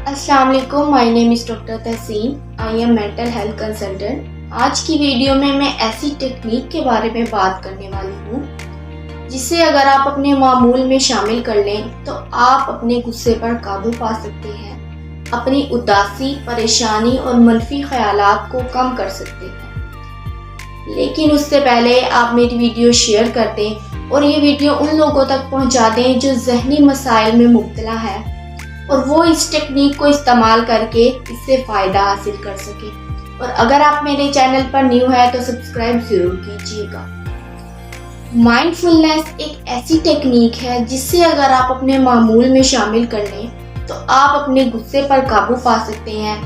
السلام علیکم، مائی نیم is doctor تحسین، I am mental health consultant. آج کی ویڈیو میں ایسی ٹیکنیک کے بارے میں بات کرنے والی ہوں جسے اگر آپ اپنے معمول میں شامل کر لیں تو آپ اپنے غصے پر قابو پا سکتے ہیں، اپنی اداسی، پریشانی اور منفی خیالات کو کم کر سکتے ہیں۔ لیکن اس سے پہلے آپ میری ویڈیو شیئر کر دیں اور یہ ویڈیو ان لوگوں تک پہنچا دیں جو ذہنی مسائل میں مبتلا ہے اور وہ اس ٹیکنیک کو استعمال کر کے اس سے فائدہ حاصل کر سکے۔ اور اگر آپ میرے چینل پر نیو ہے تو سبسکرائب ضرور کیجیے گا۔ مائنڈ فلنس ایک ایسی ٹیکنیک ہے جس سے اگر آپ اپنے معمول میں شامل کر لیں تو آپ اپنے غصے پر قابو پا سکتے ہیں۔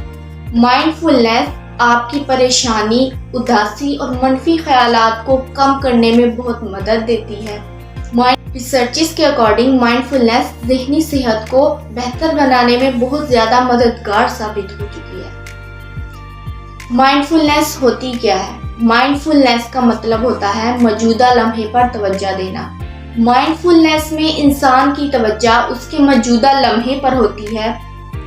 مائنڈ فلنس آپ کی پریشانی، اداسی اور منفی خیالات کو کم کرنے میں بہت مدد دیتی ہے۔ ریسرچز کے اکارڈنگ مائنڈ فلنس ذہنی صحت کو بہتر بنانے میں بہت زیادہ مددگار ثابت ہو چکی ہے۔ مائنڈ فلنس ہوتی کیا ہے؟ مائنڈ فلنس کا مطلب ہوتا ہے موجودہ لمحے پر توجہ دینا۔ مائنڈ فلنس میں انسان کی توجہ اس کے موجودہ لمحے پر ہوتی ہے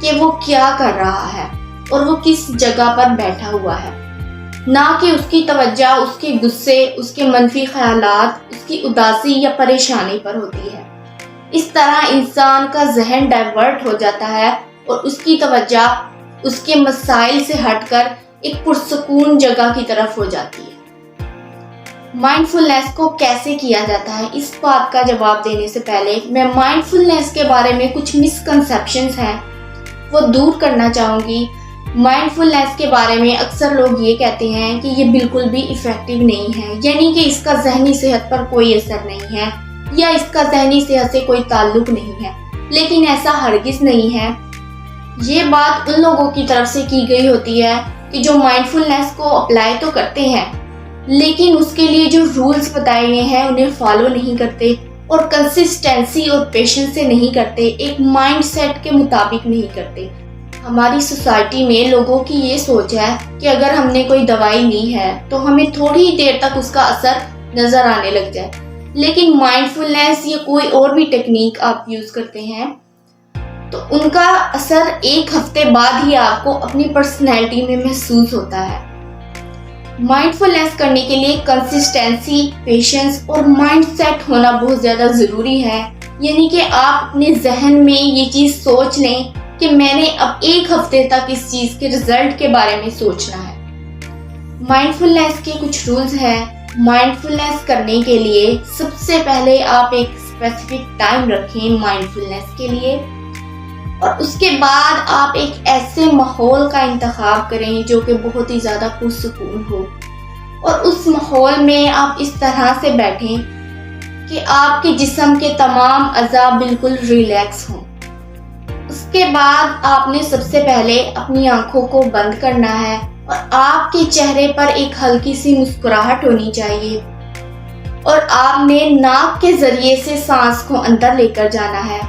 کہ وہ کیا کر رہا ہے اور وہ کس جگہ پر بیٹھا ہوا ہے، نہ کہ اس کی توجہ اس کے غصے، اس کے منفی خیالات، اس کی اداسی یا پریشانی پر ہوتی ہے۔ اس طرح انسان کا ذہن ڈائیورٹ ہو جاتا ہے اور اس کی توجہ اس کے مسائل سے ہٹ کر ایک پرسکون جگہ کی طرف ہو جاتی ہے۔ مائنڈ فلنس کو کیسے کیا جاتا ہے، اس بات کا جواب دینے سے پہلے میں مائنڈ فلنس کے بارے میں کچھ مسکنسیپشنز ہیں وہ دور کرنا چاہوں گی۔ مائنڈ فلنس کے بارے میں اکثر لوگ یہ کہتے ہیں کہ یہ بالکل بھی ایفیکٹو نہیں ہے، یعنی کہ اس کا ذہنی صحت پر کوئی اثر نہیں ہے یا اس کا ذہنی صحت سے کوئی تعلق نہیں ہے، لیکن ایسا ہرگز نہیں ہے۔ یہ بات ان لوگوں کی طرف سے کی گئی ہوتی ہے کہ جو مائنڈ فلنس کو اپلائی تو کرتے ہیں لیکن اس کے لیے جو رولز بتائے گئے ہیں انہیں فالو نہیں کرتے اور کنسسٹنسی اور پیشنس سے نہیں کرتے، ایک مائنڈ سیٹ کے مطابق نہیں کرتے۔ ہماری سوسائٹی میں لوگوں کی یہ سوچ ہے کہ اگر ہم نے کوئی دوائی لی ہے تو ہمیں تھوڑی دیر تک اس کا اثر نظر آنے لگ جائے، لیکن مائنڈ فلنس یا کوئی اور بھی ٹیکنیک آپ یوز کرتے ہیں تو ان کا اثر ایک ہفتے بعد ہی آپ کو اپنی پرسنالٹی میں محسوس ہوتا ہے۔ مائنڈ فلنس کرنے کے لیے کنسسٹنسی، پیشنس اور مائنڈ سیٹ ہونا بہت زیادہ ضروری ہے، یعنی کہ آپ اپنے ذہن میں یہ چیز سوچ لیں کہ میں نے اب ایک ہفتے تک اس چیز کے رزلٹ کے بارے میں سوچنا ہے۔ مائنڈ فلنس کے کچھ رولز ہیں۔ مائنڈ فلنس کرنے کے لیے سب سے پہلے آپ ایک اسپیسیفک ٹائم رکھیں مائنڈ فلنس کے لیے، اور اس کے بعد آپ ایک ایسے ماحول کا انتخاب کریں جو کہ بہت ہی زیادہ پرسکون ہو، اور اس ماحول میں آپ اس طرح سے بیٹھیں کہ آپ کے جسم کے تمام اعضاء بالکل ریلیکس ہوں۔ اس کے بعد آپ نے سب سے پہلے اپنی آنکھوں کو بند کرنا ہے اور آپ کے چہرے پر ایک ہلکی سی مسکراہٹ ہونی چاہیے، اور آپ نے ناک کے ذریعے سے سانس کو اندر لے کر جانا ہے،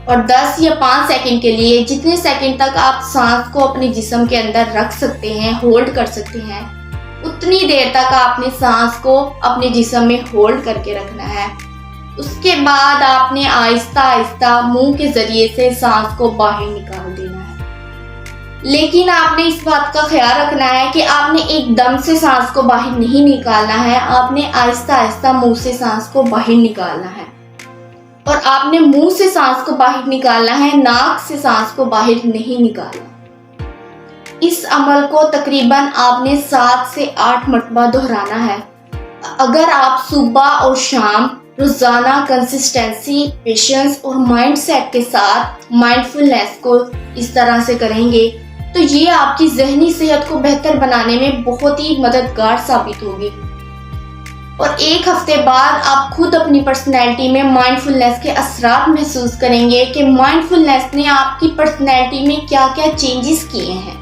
اور 10 یا 5 سیکنڈ کے لیے جتنے سیکنڈ تک آپ سانس کو اپنے جسم کے اندر رکھ سکتے ہیں، ہولڈ کر سکتے ہیں، اتنی دیر تک آپ نے سانس کو اپنے جسم میں ہولڈ کر کے رکھنا ہے۔ اس کے بعد آپ نے آہستہ آہستہ منہ کے ذریعے سے سانس کو باہر نکال دینا ہے، لیکن آپ نے اس بات کا خیال رکھنا ہے کہ آپ نے ایک دم سے سانس کو باہر نہیں نکالنا ہے، آپ نے آہستہ آہستہ منہ سے سانس کو باہر نکالنا ہے، اور آپ نے منہ سے سانس کو باہر نکالنا ہے، ناک سے سانس کو باہر نہیں نکالنا۔ اس عمل کو تقریباً آپ نے 7 سے 8 مرتبہ دہرانا ہے۔ اگر آپ صبح اور شام روزانہ کنسسٹنسی، پیشنس اور مائنڈ سیٹ کے ساتھ مائنڈ فلنس کو اس طرح سے کریں گے تو یہ آپ کی ذہنی صحت کو بہتر بنانے میں بہت ہی مددگار ثابت ہوگی، اور ایک ہفتے بعد آپ خود اپنی پرسنالٹی میں مائنڈ فلنس کے اثرات محسوس کریں گے کہ مائنڈ فلنس نے آپ کی پرسنالٹی میں کیا کیا چینجز کیے ہیں،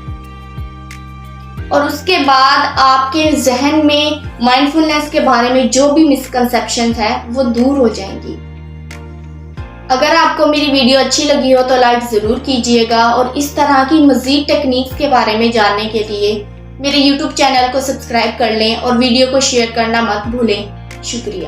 اور اس کے بعد آپ کے ذہن میں مائنڈ فلنس کے بارے میں جو بھی مسکنسیپشنز ہیں وہ دور ہو جائیں گی۔ اگر آپ کو میری ویڈیو اچھی لگی ہو تو لائک ضرور کیجیے گا، اور اس طرح کی مزید ٹیکنیکس کے بارے میں جاننے کے لیے میرے یوٹیوب چینل کو سبسکرائب کر لیں اور ویڈیو کو شیئر کرنا مت بھولیں۔ شکریہ۔